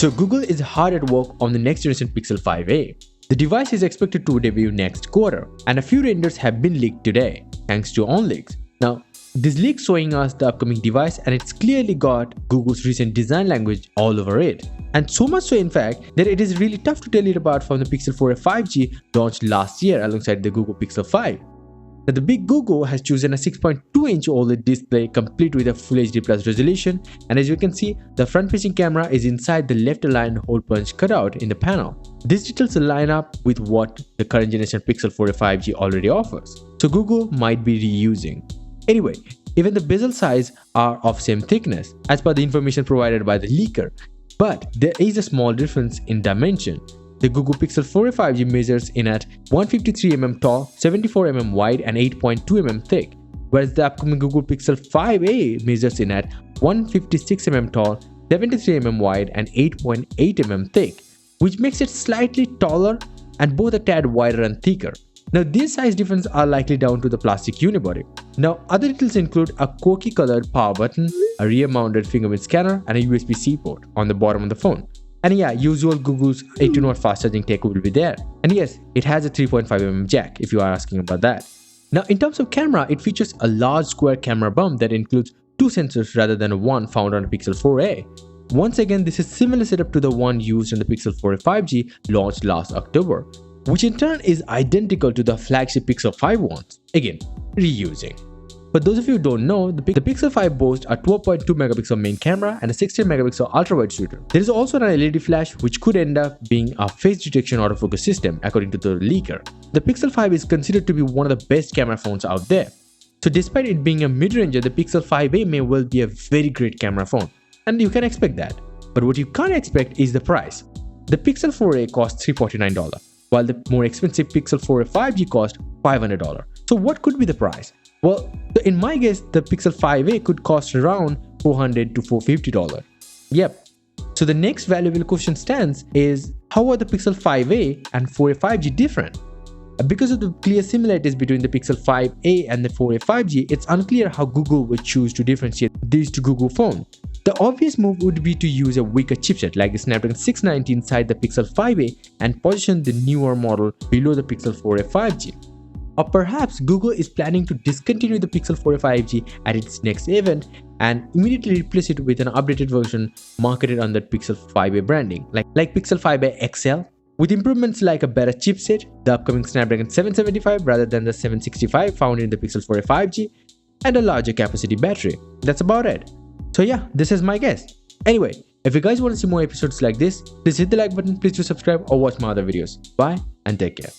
So Google is hard at work on the next generation Pixel 5a. The device is expected to debut next quarter, and a few renders have been leaked today, thanks to ONLEAKS. Now, this leak showing us the upcoming device, and it's clearly got Google's recent design language all over it. And so much so in fact that it is really tough to tell it apart from the Pixel 4a 5G launched last year alongside the Google Pixel 5. Now, the big Google has chosen a 6.2-inch OLED display complete with a Full HD Plus resolution, and as you can see, the front-facing camera is inside the left-aligned hole punch cutout in the panel. These details line up with what the current generation Pixel 4a 5G already offers, so Google might be reusing. Anyway, even the bezel size are of same thickness as per the information provided by the leaker, but there is a small difference in dimension. The Google Pixel 4a 5G measures in at 153mm tall, 74mm wide and 8.2mm thick, whereas the upcoming Google Pixel 5a measures in at 156mm tall, 73mm wide and 8.8mm thick, which makes it slightly taller and both a tad wider and thicker. Now, these size differences are likely down to the plastic unibody. Now, other details include a corky colored power button, a rear-mounted fingerprint scanner, and a USB-C port on the bottom of the phone. And yeah, usual Google's 18W fast charging tech will be there. And yes, it has a 3.5mm jack if you are asking about that. Now, in terms of camera, it features a large square camera bump that includes two sensors rather than one found on the Pixel 4a. Once again, this is similar setup to the one used in the Pixel 4a 5G launched last October, which in turn is identical to the flagship Pixel 5 ones. Again, reusing. But those of you who don't know, the Pixel 5 boasts a 12.2MP main camera and a 16MP ultra-wide shooter. There is also an LED flash which could end up being a face detection autofocus system according to the leaker. The Pixel 5 is considered to be one of the best camera phones out there. So despite it being a mid-ranger, the Pixel 5a may well be a very great camera phone. And you can expect that. But what you can't expect is the price. The Pixel 4a costs $349, while the more expensive Pixel 4a 5G cost $500. So what could be the price? Well, in my guess, the Pixel 5a could cost around $400 to $450. Yep. So the next valuable question stands is, how are the Pixel 5a and 4a 5G different? Because of the clear similarities between the Pixel 5a and the 4a 5G, it's unclear how Google would choose to differentiate these two Google phones. The obvious move would be to use a weaker chipset like the Snapdragon 690 inside the Pixel 5a and position the newer model below the Pixel 4a 5G. Or perhaps Google is planning to discontinue the Pixel 4a 5G at its next event and immediately replace it with an updated version marketed under Pixel 5a branding, like Pixel 5a XL, with improvements like a better chipset, the upcoming Snapdragon 775 rather than the 765 found in the Pixel 4a 5G, and a larger capacity battery. That's about it. So yeah, this is my guess. Anyway, if you guys want to see more episodes like this, please hit the like button, please do subscribe or watch my other videos. Bye and take care.